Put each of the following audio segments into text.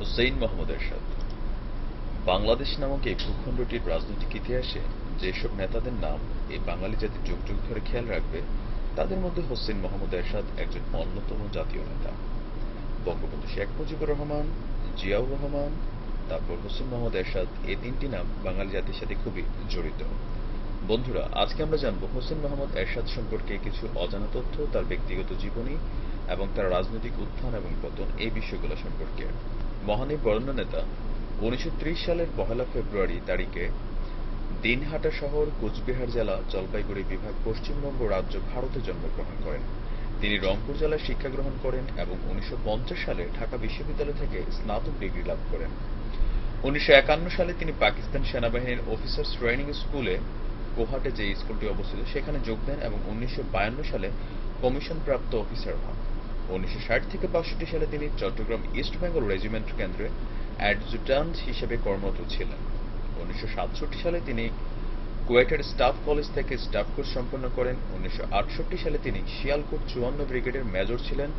হুসেইন মোহাম্মদ এরশাদ বাংলাদেশ নামক এই ভূখণ্ডটির রাজনৈতিক ইতিহাসে যেসব নেতাদের নাম এই বাঙালি জাতি যুগ যুগ ধরে খেয়াল রাখবে তাদের মধ্যে হোসেন মোহাম্মদ এরশাদ একজন অন্যতম জাতীয় নেতা। বঙ্গবন্ধু শেখ মুজিবুর রহমান, জিয়াউর রহমান, তারপর হোসেন মোহাম্মদ এরশাদ, এই তিনটি নাম বাঙালি জাতির সাথে খুবই জড়িত। বন্ধুরা, আজকে আমরা জানব হোসেন মোহাম্মদ এরশাদ সম্পর্কে কিছু অজানা তথ্য, তার ব্যক্তিগত জীবনী এবং তার রাজনৈতিক উত্থান এবং পতন, এই বিষয়গুলো সম্পর্কে। মহান এই বরেণ্য নেতা 1930 সালের 1 ফেব্রুয়ারি তারিখে দিনহাটা শহর, কোচবিহার জেলা, জলপাইগুড়ি বিভাগ, পশ্চিমবঙ্গ রাজ্য, ভারতে জন্মগ্রহণ করেন। তিনি রংপুর জেলায় শিক্ষা গ্রহণ করেন এবং 1950 সালে ঢাকা বিশ্ববিদ্যালয় থেকে স্নাতক ডিগ্রি লাভ করেন। 1951 সালে তিনি পাকিস্তান সেনাবাহিনীর অফিসার্স ট্রেনিং স্কুলে, কোহাটে যে স্কুলটি অবস্থিত, সেখানে যোগ দেন এবং 1952 সালে কমিশনপ্রাপ্ত অফিসার হন। 1960 থেকে 62 সালে তিনি চট্টগ্রাম ইস্ট বেঙ্গল রেজিমেন্ট কেন্দ্রে অ্যাডজুট্যান্ট হিসেবে কর্মরত ছিলেন। 1967 সালে তিনি কুয়েটের স্টাফ কলেজ থেকে স্টাফ কোর্স সম্পন্ন করেন। 1968 সালে তিনি শিয়ালকোট 54 ব্রিগেডের মেজর ছিলেন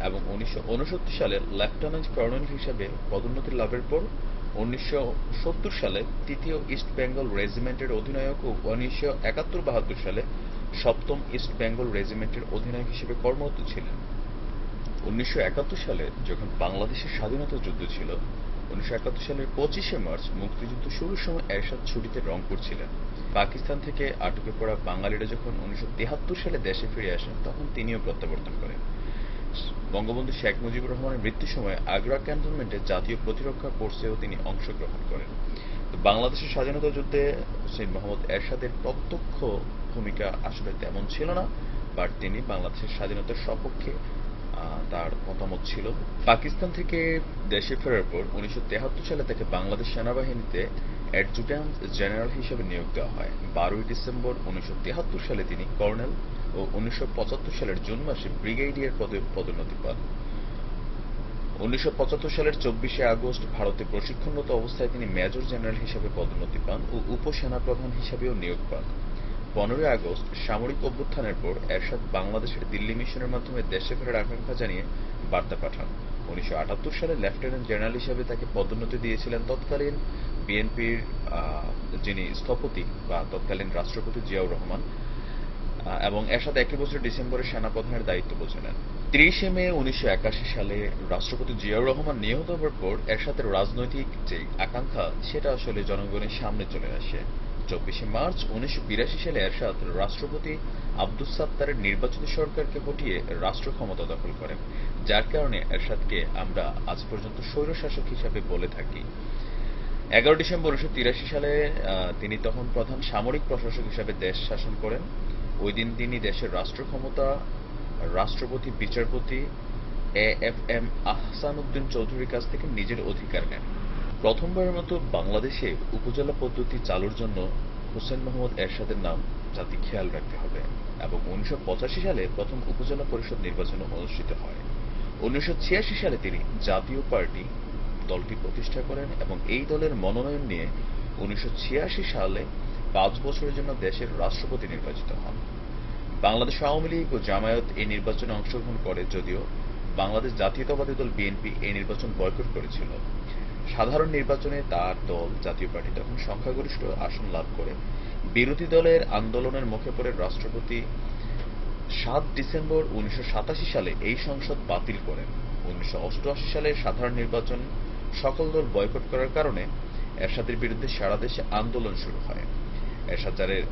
এবং 1969 সালে লেফটেন্যান্ট কর্নেল হিসেবে পদোন্নতি লাভের পর 1970 সালে তৃতীয় ইস্ট বেঙ্গল রেজিমেন্টের অধিনায়ক ও 1971-72 সালে সপ্তম ইস্ট বেঙ্গল রেজিমেন্টের অধিনায়ক হিসেবে কর্মরত ছিলেন। 1971 সালে যখন বাংলাদেশের স্বাধীনতা যুদ্ধ ছিল, 1971 সালের 25শে মার্চ মুক্তিযুদ্ধ শুরুর সময় এরশাদ ছুটিতে রংপুর ছিলেন। পাকিস্তান থেকে আটকে পড়া বাঙালিরা যখন 1973 সালে দেশে ফিরে আসেন, তখন তিনিও প্রত্যাবর্তন করেন। বঙ্গবন্ধু শেখ মুজিবুর রহমানের মৃত্যুর সময় আগ্রা ক্যান্টনমেন্টে জাতীয় প্রতিরক্ষা ফোর্সেও তিনি অংশগ্রহণ করেন। বাংলাদেশের স্বাধীনতা যুদ্ধে হুসেইন মোহাম্মদ এরশাদের প্রত্যক্ষ ভূমিকা আসলে তেমন ছিল না, বাট তিনি বাংলাদেশের স্বাধীনতার সপক্ষে তার মতামত ছিল। পাকিস্তান থেকে দেশে ফেরার পর 1973 সালে তাকে বাংলাদেশ সেনাবাহিনীতে অ্যাডজুট্যান্ট জেনারেল হিসেবে নিয়োগ দেওয়া হয়। 12 ডিসেম্বর 1973 সালে তিনি কর্নেল ও 1975 সালের জুন মাসে ব্রিগেডিয়ার পদে পদোন্নতি পান। 1975 সালের 24শে আগস্ট ভারতে প্রশিক্ষণরত অবস্থায় তিনি মেজর জেনারেল হিসেবে পদোন্নতি পান ও উপসেনাপ্রধান হিসেবেও নিয়োগ পান। 15 আগস্ট সামরিক অভ্যুত্থানের পর এরশাদ বাংলাদেশের দিল্লি মিশনের মাধ্যমে দেশে ফেরার আকাঙ্ক্ষা জানিয়ে বার্তা পাঠান। 1978 সালে লেফটেন্যান্ট জেনারেল হিসেবে তাকে পদোন্নতি দিয়েছিলেন তৎকালীন বিএনপির যিনি স্থপতি বা তৎকালীন রাষ্ট্রপতি জিয়াউর রহমান, এবং এরশাদ একই বছর ডিসেম্বরে সেনাপ্রধানের দায়িত্ব বুঝে নেন। 30 মে 1981 সালে রাষ্ট্রপতি জিয়াউর রহমান নিহত হওয়ার পর এরশাদের রাজনৈতিক যে আকাঙ্ক্ষা, সেটা আসলে জনগণের সামনে চলে আসে। 24 মার্চ 1982 সালে এরশাদ রাষ্ট্রপতি আব্দুস সাত্তারের নির্বাচিত সরকারকে হটিয়ে রাষ্ট্র ক্ষমতা দখল করেন, যার কারণে এরশাদকে আমরা আজ পর্যন্ত স্বৈরশাসক হিসাবে বলে থাকি। 11 ডিসেম্বর 1983 সালে তিনি তখন প্রধান সামরিক প্রশাসক হিসাবে দেশ শাসন করেন। ওই দিন তিনি দেশের রাষ্ট্র ক্ষমতা রাষ্ট্রপতি, বিচারপতি AFM আহসানউদ্দিন চৌধুরীর কাছ থেকে নিজের অধিকার নেন। প্রথমবারের মতো বাংলাদেশে উপজেলা পদ্ধতি চালুর জন্য হোসেন মোহাম্মদ এরশাদের নাম জাতি খেয়াল রাখতে হবে এবং 1985 সালে প্রথম উপজেলা পরিষদ নির্বাচন অনুষ্ঠিত হয়। 1986 সালে তিনি জাতীয় পার্টি দলটি প্রতিষ্ঠা করেন এবং এই দলের মনোনয়ন নিয়ে 1986 সালে 5 বছরের জন্য দেশের রাষ্ট্রপতি নির্বাচিত হন। বাংলাদেশ আওয়ামী লীগ ও জামায়াত এই নির্বাচনে অংশগ্রহণ করে, যদিও বাংলাদেশ জাতীয়তাবাদী দল বিএনপি এই নির্বাচন বয়কট করেছিল। সাধারণ নির্বাচনে তার দল জাতীয় পার্টি তখন সংখ্যাগরিষ্ঠ আসন লাভ করে। বিরোধী দলের আন্দোলনের মুখে পড়ে রাষ্ট্রপতি 7 ডিসেম্বর 1987 সালে এই সংসদ বাতিল করেন। 1988 সালে সাধারণ নির্বাচন সকল দল বয়কট করার কারণে এরশাদের বিরুদ্ধে সারা দেশে আন্দোলন শুরু হয়।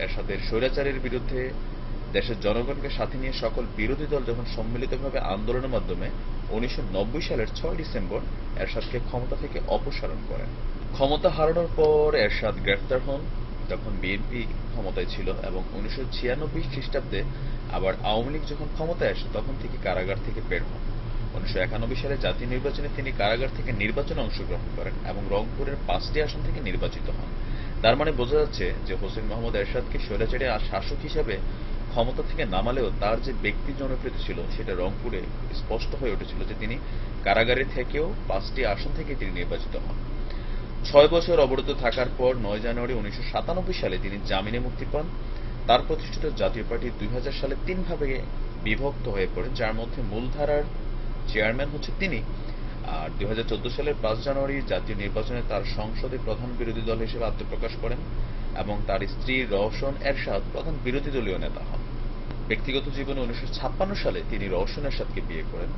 এরশাদের স্বৈরাচারের বিরুদ্ধে দেশের জনগণকে সাথে নিয়ে সকল বিরোধী দল যখন সম্মিলিতভাবে আন্দোলনের মাধ্যমে 1990 সালের 6 ডিসেম্বর এরশাদকে ক্ষমতা থেকে অপসারণ করেন। ক্ষমতা হারানোর পর এরশাদ গ্রেফতার হন। তখন বিএনপি ক্ষমতায় ছিল এবং 1996 খ্রিস্টাব্দে আবার আওয়ামী লীগ যখন ক্ষমতায় আসে, তখন থেকে কারাগার থেকে বের হন। 1991 সালে জাতীয় নির্বাচনে তিনি কারাগার থেকে নির্বাচনে অংশগ্রহণ করেন এবং রংপুরের 5টি আসন থেকে নির্বাচিত হন। তার মানে বোঝা যাচ্ছে যে হোসেন মোহাম্মদ এরশাদকে স্বৈরাচারী শাসক হিসেবে ক্ষমতা থেকে নামালেও তার যে ব্যক্তি জনপ্রিয়তা ছিল, সেটা রংপুরে স্পষ্ট হয়ে উঠেছিল যে তিনি কারাগারে থেকেও 5টি আসন থেকে তিনি নির্বাচিত হন। 6 বছর অবরুদ্ধ থাকার পর 9 জানুয়ারি 1997 সালে তিনি জামিনে মুক্তি পান। তার প্রতিষ্ঠিত জাতীয় পার্টি 2000 সালে 3 ভাগে বিভক্ত হয়ে পড়ে, যার মধ্যে মূলধারার চেয়ারম্যান হচ্ছে তিনি আর 2014 সালের 5 জানুয়ারি জাতীয় নির্বাচনে তার সংসদে প্রধান বিরোধী দল হিসেবে আত্মপ্রকাশ করেন এবং তার স্ত্রী রওশন এরশাদ প্রধান বিরোধী দলীয় নেতা হন। ব্যক্তিগত জীবনে 1956 সালে তিনি রওশন এরশাদকে বিয়ে করেন।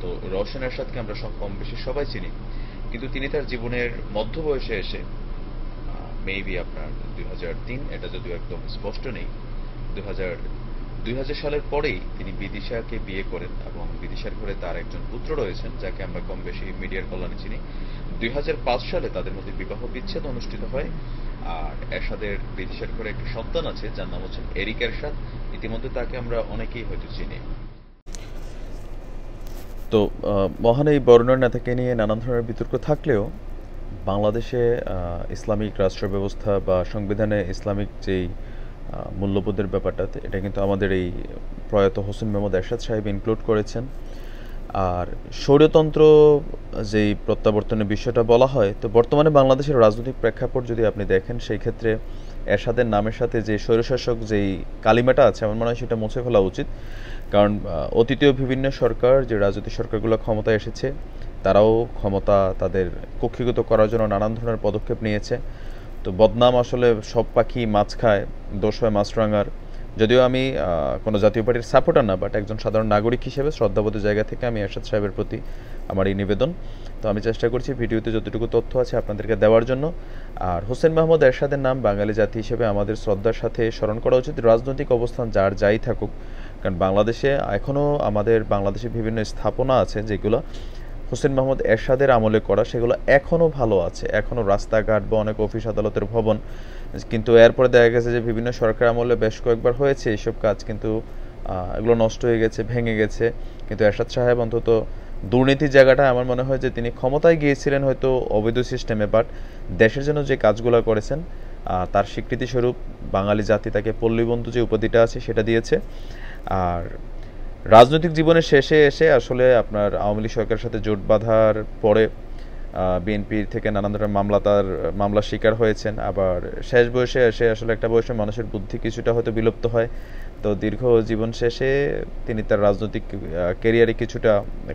তো রওশন এরশাদকে আমরা কম বেশি সবাই চিনি, কিন্তু তিনি তার জীবনের মধ্য বয়সে এসে মেবি আপনার 2003, এটা যদিও একদম স্পষ্ট নেই, 2000 সালের পরেই তিনি বিদিশাকে বিয়ে করেন এবং বিদিশার ঘরে তার একজন পুত্র রয়েছেন যাকে আমরা কম বেশি মিডিয়ার কল্যাণে চিনি। 2005 সালে তাদের মধ্যে বিবাহ বিচ্ছেদ অনুষ্ঠিত হয়। আর এরশাদের বিদিশার ঘরে একটি সন্তান আছে যার নাম হচ্ছেন এরিক এরশাদ। ইতিমধ্যে তাকে আমরা অনেকেই হয়তো চিনি। তো মহান এই বর্ণর নেতাকে নিয়ে নানান ধরনের বিতর্ক থাকলেও বাংলাদেশে ইসলামিক রাষ্ট্র ব্যবস্থা বা সংবিধানে ইসলামিক যেই মূল্যবোধের ব্যাপারটা, এটা কিন্তু আমাদের এই প্রয়াত হোসেন মোহাম্মদ এরশাদ সাহেব ইনক্লুড করেছেন। আর স্বৈরতন্ত্র যেই প্রত্যাবর্তনের বিষয়টা বলা হয়, তো বর্তমানে বাংলাদেশের রাজনৈতিক প্রেক্ষাপট যদি আপনি দেখেন, সেই ক্ষেত্রে এরশাদের নামের সাথে যে স্বৈরশাসক যেই কালিমাটা আছে, আমার মনে হয় সেটা মুছে ফেলা উচিত। কারণ অতীতীয় বিভিন্ন সরকার, যে রাজনৈতিক সরকারগুলো ক্ষমতায় এসেছে, তারাও ক্ষমতা তাদের কক্ষিগত করার জন্য নানান ধরনের পদক্ষেপ নিয়েছে। তো বদনাম আসলে সব পাখি মাছ খায়, দোষ হয় মাছরাঙার। যদিও আমি কোনো জাতীয় পার্টির সাপোর্টার না, বাট একজন সাধারণ নাগরিক হিসেবে শ্রদ্ধাবোধ জায়গা থেকে আমি এরশাদ সাহেবের প্রতি আমার এই নিবেদন। তো আমি চেষ্টা করছি ভিডিওতে যতটুকু তথ্য আছে আপনাদেরকে দেওয়ার জন্য। আর হোসেন মোহাম্মদ এরশাদের নাম বাঙালি জাতি হিসেবে আমাদের শ্রদ্ধার সাথে স্মরণ করা উচিত, রাজনৈতিক অবস্থান যার যাই থাকুক। কারণ বাংলাদেশে এখনও আমাদের বাংলাদেশে বিভিন্ন স্থাপনা আছে যেগুলো হোসেন মোহাম্মদ এরশাদের আমলে করা, সেগুলো এখনও ভালো আছে, এখনও রাস্তাঘাট বা অনেক অফিস আদালতের ভবন। কিন্তু এরপরে দেখা গেছে যে বিভিন্ন সরকার আমলে বেশ কয়েকবার হয়েছে এইসব কাজ, কিন্তু এগুলো নষ্ট হয়ে গেছে, ভেঙে গেছে। কিন্তু এরশাদ সাহেব অন্তত দুর্নীতির জায়গাটা আমার মনে হয় যে তিনি ক্ষমতায় গিয়েছিলেন হয়তো অবৈধ সিস্টেমে, বাট দেশের জন্য যে কাজগুলো করেছেন তার স্বীকৃতিস্বরূপ বাঙালি জাতি তাকে পল্লীবন্ধু যে উপাধিটা আছে সেটা দিয়েছে। আর রাজনৈতিক জীবনের শেষে এসে আসলে আপনার আওয়ামী লীগ সরকারের সাথে জোট বাঁধার পরে বিএনপির থেকে নানান ধরনের মামলার শিকার হয়েছেন। আবার শেষ বয়সে এসে আসলে একটা বয়সে মানুষের বুদ্ধি কিছুটা হয়তো বিলুপ্ত হয়। তো দীর্ঘ জীবন শেষে তিনি তার রাজনৈতিক ক্যারিয়ারে কিছুটা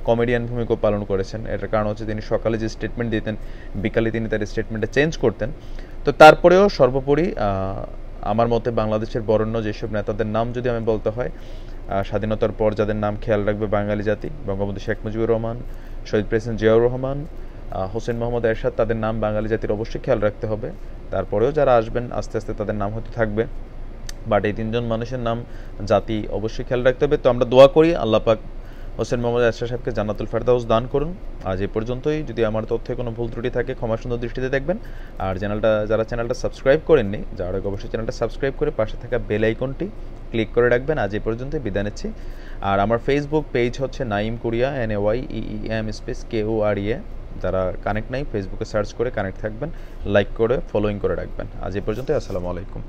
কমেডিয়ান ভূমিকা পালন করেছেন। এটার কারণ হচ্ছে তিনি সকালে যে স্টেটমেন্ট দিতেন, বিকালে তিনি তার স্টেটমেন্টটা চেঞ্জ করতেন। তো তারপরেও সর্বোপরি আমার মতে বাংলাদেশের বরেণ্য যেসব নেতাদের নাম যদি আমি বলতে হয়, স্বাধীনতার পর যাদের নাম খেয়াল রাখবে বাঙালি জাতি, বঙ্গবন্ধু শেখ মুজিবুর রহমান, শহীদ প্রেসিডেন্ট জিয়াউর রহমান, হোসেন মোহাম্মদ এরশাদ, তাদের নাম বাঙালি জাতির অবশ্যই খেয়াল রাখতে হবে। তারপরেও যারা আসবেন আস্তে আস্তে তাদের নাম হয়তো থাকবে, বাট এই তিনজন মানুষের নাম জাতি অবশ্যই খেয়াল রাখতে হবে। তো আমরা দোয়া করি আল্লাহ পাক হোসেন মোহাম্মদ এরশাদ সাহেবকে জান্নাতুল ফেরদাউস দান করুন। আজ এই পর্যন্তই। যদি আমার তথ্যে কোনো ভুল ত্রুটি থাকে ক্ষমা সুন্দর দৃষ্টিতে দেখবেন। আর যারা চ্যানেলটা সাবস্ক্রাইব করেননি, যারা অবশ্যই চ্যানেলটা সাবস্ক্রাইব করে পাশে থাকা বেল আইকনটি ক্লিক করে রাখবেন। আজ এই পর্যন্ত বিদায় নিচ্ছি। আর আমার ফেসবুক পেজ হচ্ছে নাইম কুরিয়া, NAYEEM স্পেস KORIA। যারা কানেক্ট নাই, ফেসবুকে সার্চ করে কানেক্ট থাকবেন, লাইক করে ফলোইং করে রাখবেন। আজ এই পর্যন্তই। আসসালামু আলাইকুম।